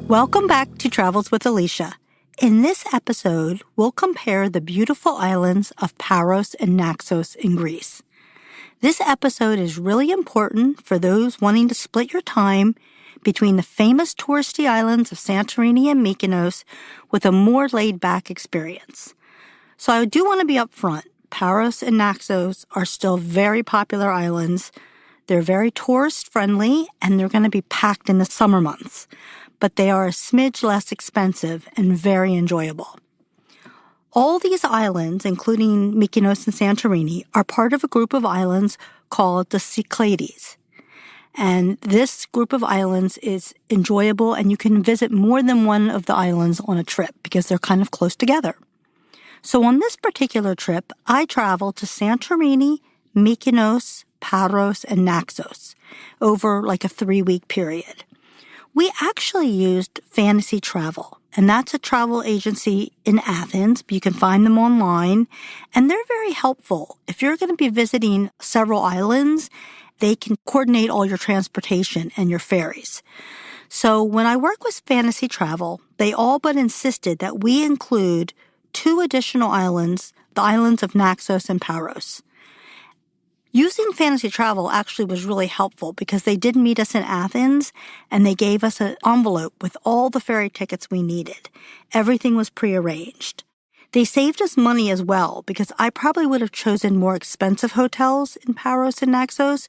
Welcome back to Travels with Alicia. In this episode, we'll compare the beautiful islands of Paros and Naxos in Greece. This episode is really important for those wanting to split your time between the famous touristy islands of Santorini and Mykonos with a more laid-back experience. So I do want to be upfront. Paros and Naxos are still very popular islands. They're very tourist-friendly, and they're going to be packed in the summer months. But they are a smidge less expensive and very enjoyable. All these islands, including Mykonos and Santorini, are part of a group of islands called the Cyclades. And this group of islands is enjoyable, and you can visit more than one of the islands on a trip because they're kind of close together. So on this particular trip, I traveled to Santorini, Mykonos, Paros, and Naxos over like a 3-week period. We actually used Fantasy Travel, and that's a travel agency in Athens. You can find them online, and they're very helpful. If you're going to be visiting several islands, they can coordinate all your transportation and your ferries. So when I work with Fantasy Travel, they all but insisted that we include 2 additional islands, the islands of Naxos and Paros. Using Fantasy Travel actually was really helpful because they did meet us in Athens and they gave us an envelope with all the ferry tickets we needed. Everything was prearranged. They saved us money as well because I probably would have chosen more expensive hotels in Paros and Naxos.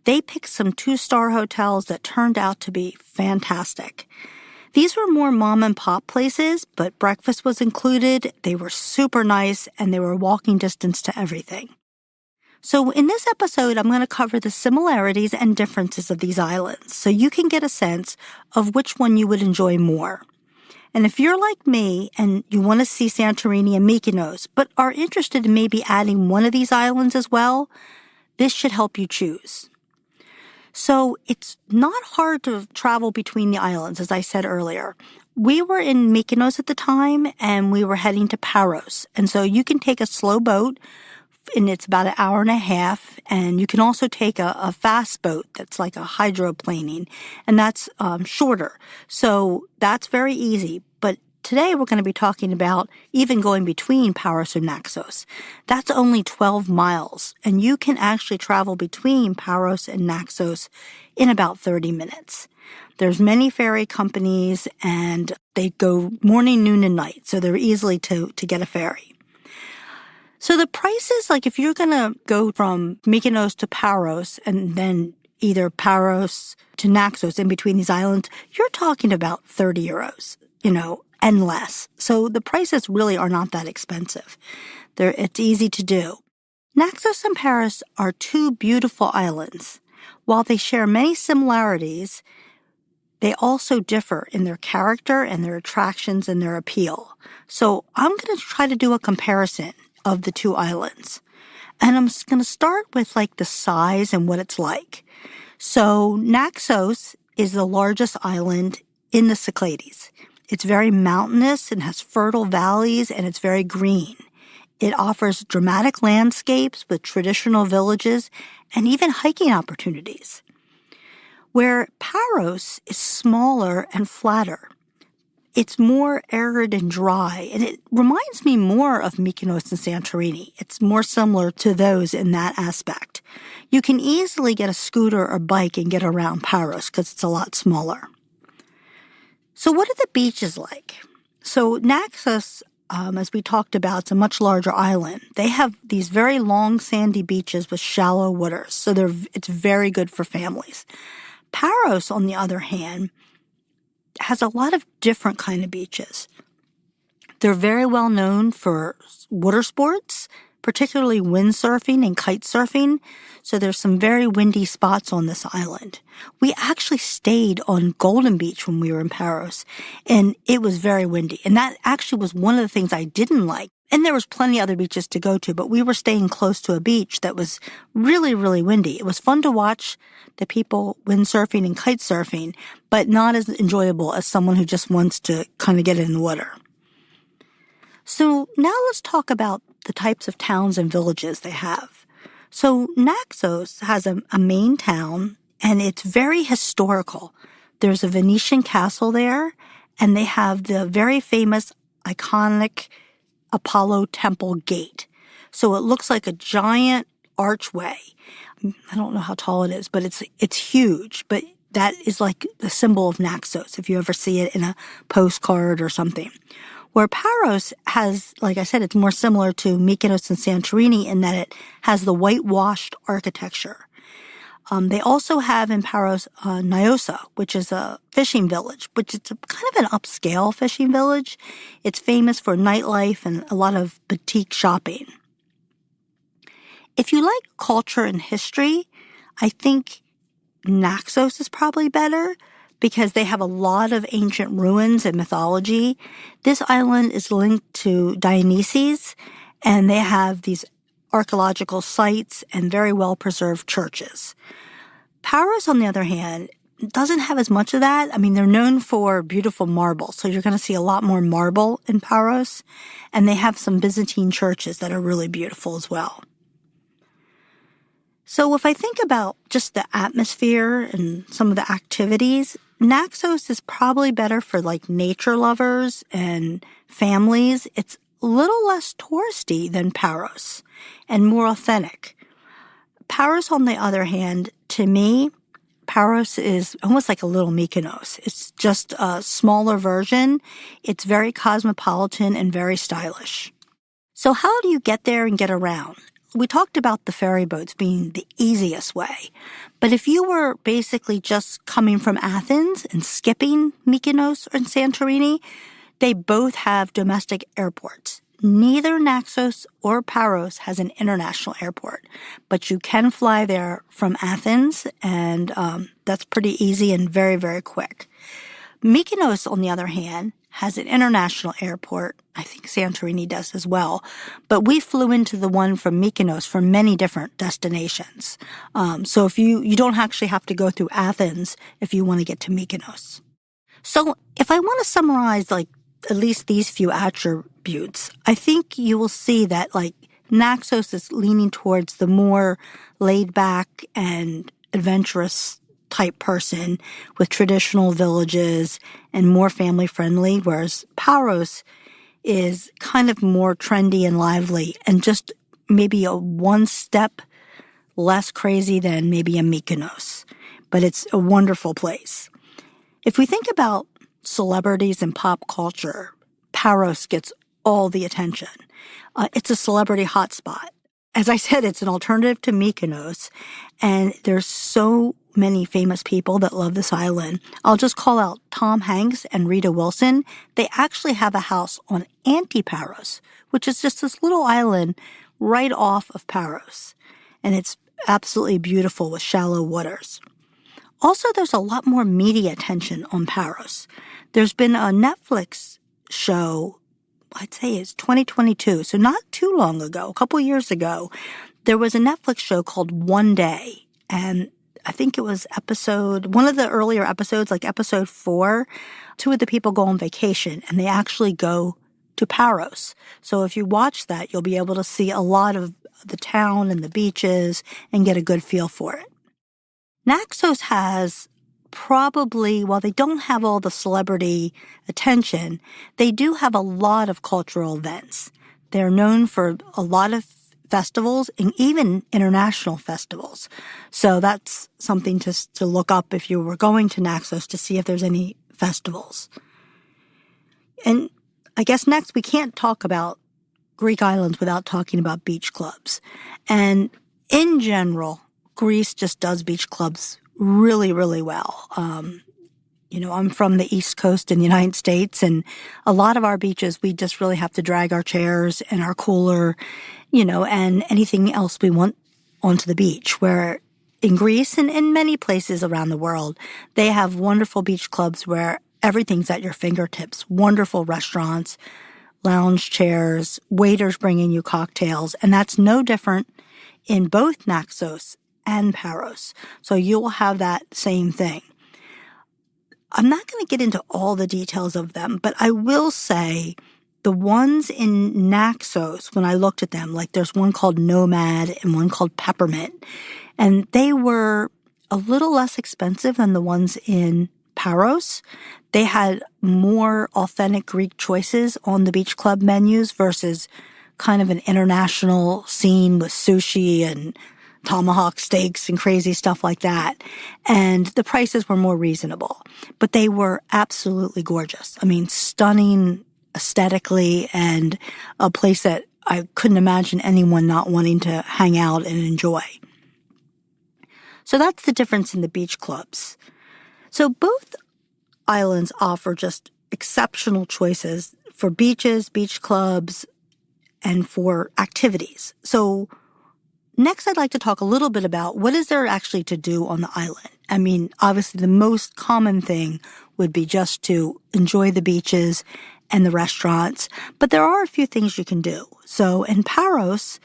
They picked some 2-star hotels that turned out to be fantastic. These were more mom and pop places, but breakfast was included. They were super nice and they were walking distance to everything. So in this episode, I'm going to cover the similarities and differences of these islands so you can get a sense of which one you would enjoy more. And if you're like me and you want to see Santorini and Mykonos, but are interested in maybe adding one of these islands as well, this should help you choose. So it's not hard to travel between the islands, as I said earlier. We were in Mykonos at the time, and we were heading to Paros. And so you can take a slow boat, and it's about an hour and a half. And you can also take a fast boat that's like a hydroplaning, and that's shorter. So that's very easy. But today we're going to be talking about even going between Paros and Naxos. That's only 12 miles, and you can actually travel between Paros and Naxos in about 30 minutes. There's many ferry companies, and they go morning, noon, and night, so they're easily to get a ferry. So the prices, like if you're going to go from Mykonos to Paros and then either Paros to Naxos in between these islands, you're talking about 30 euros, and less. So the prices really are not that expensive. It's easy to do. Naxos and Paros are 2 beautiful islands. While they share many similarities, they also differ in their character and their attractions and their appeal. So I'm going to try to do a comparison of the 2 islands. And I'm going to start with like the size and what it's like. So Naxos is the largest island in the Cyclades. It's very mountainous and has fertile valleys, and it's very green. It offers dramatic landscapes with traditional villages and even hiking opportunities. Where Paros is smaller and flatter. It's more arid and dry, and it reminds me more of Mykonos and Santorini. It's more similar to those in that aspect. You can easily get a scooter or bike and get around Paros because it's a lot smaller. So what are the beaches like? So Naxos, as we talked about, it's a much larger island. They have these very long sandy beaches with shallow waters, so it's very good for families. Paros, on the other hand, has a lot of different kind of beaches. They're very well known for water sports, particularly windsurfing and kite surfing. So there's some very windy spots on this island. We actually stayed on Golden Beach when we were in Paros, and it was very windy. And that actually was one of the things I didn't like. And there was plenty of other beaches to go to, but we were staying close to a beach that was really, really windy. It was fun to watch the people windsurfing and kite surfing, but not as enjoyable as someone who just wants to kind of get in the water. So now let's talk about the types of towns and villages they have. So Naxos has a main town, and it's very historical. There's a Venetian castle there, and they have the very famous, iconic Apollo Temple Gate. So it looks like a giant archway. I don't know how tall it is, but it's huge. But that is like the symbol of Naxos, if you ever see it in a postcard or something. Where Paros has, like I said, it's more similar to Mykonos and Santorini in that it has the whitewashed architecture. They also have in Paros Naxos, which is a fishing village, which is kind of an upscale fishing village. It's famous for nightlife and a lot of boutique shopping. If you like culture and history, I think Naxos is probably better because they have a lot of ancient ruins and mythology. This island is linked to Dionysus, and they have these archaeological sites and very well-preserved churches. Paros, on the other hand, doesn't have as much of that. I mean, they're known for beautiful marble, so you're going to see a lot more marble in Paros, and they have some Byzantine churches that are really beautiful as well. So if I think about just the atmosphere and some of the activities, Naxos is probably better for like nature lovers and families. It's a little less touristy than Paros and more authentic. Paros, on the other hand, to me, Paros is almost like a little Mykonos. It's just a smaller version. It's very cosmopolitan and very stylish. So how do you get there and get around? We talked about the ferry boats being the easiest way. But if you were basically just coming from Athens and skipping Mykonos or Santorini, they both have domestic airports. Neither Naxos or Paros has an international airport, but you can fly there from Athens, and that's pretty easy and very, very quick. Mykonos, on the other hand, has an international airport. I think Santorini does as well. But we flew into the one from Mykonos for many different destinations. So if you don't actually have to go through Athens if you want to get to Mykonos. So if I want to summarize like at least these few attributes, I think you will see that like Naxos is leaning towards the more laid back and adventurous type person with traditional villages and more family friendly, whereas Paros is kind of more trendy and lively and just maybe a one step less crazy than maybe a Mykonos. But it's a wonderful place. If we think about celebrities and pop culture, Paros gets all the attention. It's a celebrity hotspot. As I said, it's an alternative to Mykonos, and there's so many famous people that love this island. I'll just call out Tom Hanks and Rita Wilson. They actually have a house on Antiparos, which is just this little island right off of Paros. And it's absolutely beautiful with shallow waters. Also, there's a lot more media attention on Paros. There's been a Netflix show, I'd say it's 2022, so not too long ago, a couple years ago, there was a Netflix show called One Day, and I think it was one of the earlier episodes, like episode 4, 2 of the people go on vacation, and they actually go to Paros. So if you watch that, you'll be able to see a lot of the town and the beaches and get a good feel for it. Naxos has probably, while they don't have all the celebrity attention, they do have a lot of cultural events. They're known for a lot of festivals and even international festivals. So that's something to look up if you were going to Naxos to see if there's any festivals. And I guess next, we can't talk about Greek islands without talking about beach clubs. And in general, Greece just does beach clubs really, really well. I'm from the East Coast in the United States, and a lot of our beaches, we just really have to drag our chairs and our cooler, and anything else we want onto the beach. Where in Greece and in many places around the world, they have wonderful beach clubs where everything's at your fingertips. Wonderful restaurants, lounge chairs, waiters bringing you cocktails, and that's no different in both Naxos and Paros. So you will have that same thing. I'm not going to get into all the details of them, but I will say the ones in Naxos, when I looked at them, like there's one called Nomad and one called Peppermint, and they were a little less expensive than the ones in Paros, they had more authentic Greek choices on the beach club menus versus kind of an international scene with sushi and tomahawk steaks and crazy stuff like that. And the prices were more reasonable, but they were absolutely gorgeous. I mean, stunning aesthetically, and a place that I couldn't imagine anyone not wanting to hang out and enjoy. So that's the difference in the beach clubs. So both islands offer just exceptional choices for beaches, beach clubs, and for activities. So next, I'd like to talk a little bit about what is there actually to do on the island. I mean, obviously the most common thing would be just to enjoy the beaches and the restaurants, but there are a few things you can do. So in Paros,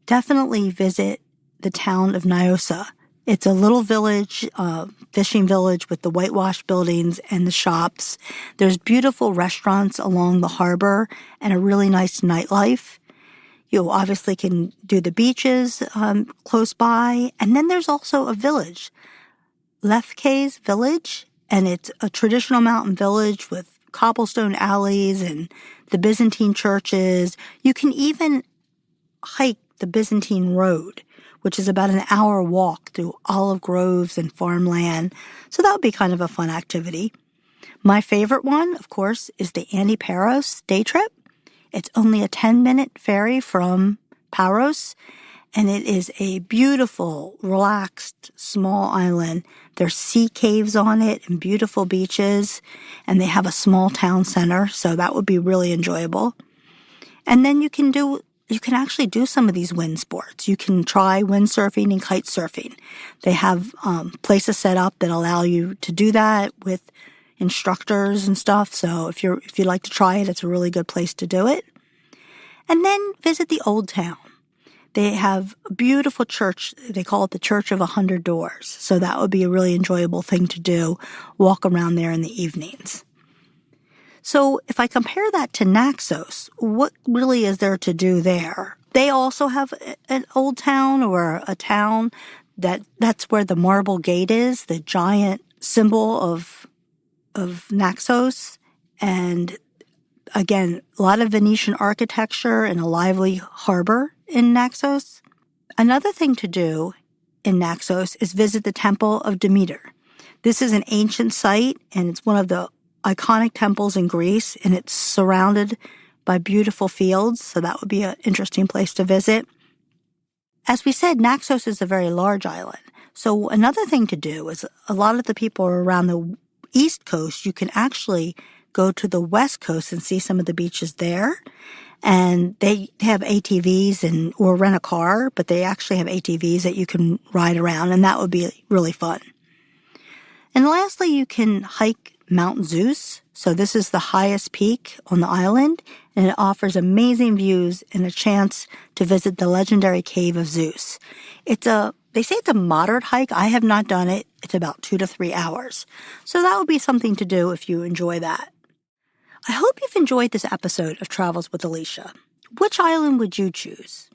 definitely visit the town of Naxos. It's a little village, fishing village with the whitewashed buildings and the shops. There's beautiful restaurants along the harbor and a really nice nightlife. You obviously can do the beaches close by. And then there's also a village, Lefkes Village, and it's a traditional mountain village with cobblestone alleys and the Byzantine churches. You can even hike the Byzantine Road, which is about an hour walk through olive groves and farmland. So that would be kind of a fun activity. My favorite one, of course, is the Paros day trip. It's only a 10-minute ferry from Paros, and it is a beautiful, relaxed, small island. There's sea caves on it and beautiful beaches, and they have a small town center, so that would be really enjoyable. And then you can actually do some of these wind sports. You can try windsurfing and kite surfing. They have places set up that allow you to do that with instructors and stuff. So if you'd like to try it, it's a really good place to do it. And then visit the old town. They have a beautiful church. They call it the Church of 100 Doors. So that would be a really enjoyable thing to do, walk around there in the evenings. So if I compare that to Naxos, what really is there to do there? They also have an old town, or a town that's where the marble gate is, the giant symbol of Naxos. And again, a lot of Venetian architecture and a lively harbor in Naxos. Another thing to do in Naxos is visit the Temple of Demeter. This is an ancient site, and it's one of the iconic temples in Greece, and it's surrounded by beautiful fields, so that would be an interesting place to visit. As we said, Naxos is a very large island. So another thing to do is, a lot of the people around the East Coast, you can actually go to the West Coast and see some of the beaches there. And they have ATVs or rent a car, but they actually have ATVs that you can ride around, and that would be really fun. And lastly, you can hike Mount Zeus. So this is the highest peak on the island, and it offers amazing views and a chance to visit the legendary cave of Zeus. They say it's a moderate hike. I have not done it. It's about 2 to 3 hours. So that would be something to do if you enjoy that. I hope you've enjoyed this episode of Travels with Alicia. Which island would you choose?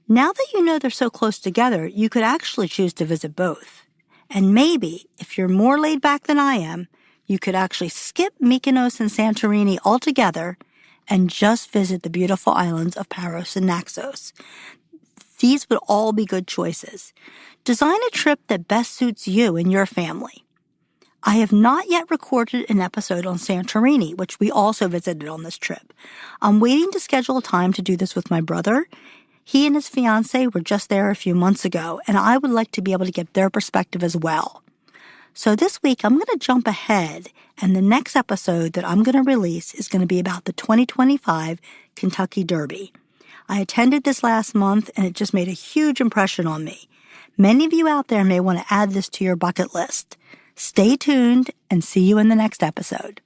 Now that you know they're so close together, you could actually choose to visit both. And maybe, if you're more laid back than I am, you could actually skip Mykonos and Santorini altogether and just visit the beautiful islands of Paros and Naxos. These would all be good choices. Design a trip that best suits you and your family. I have not yet recorded an episode on Santorini, which we also visited on this trip. I'm waiting to schedule a time to do this with my brother. He and his fiancée were just there a few months ago, and I would like to be able to get their perspective as well. So this week, I'm going to jump ahead, and the next episode that I'm going to release is going to be about the 2025 Kentucky Derby. I attended this last month, and it just made a huge impression on me. Many of you out there may want to add this to your bucket list. Stay tuned, and see you in the next episode.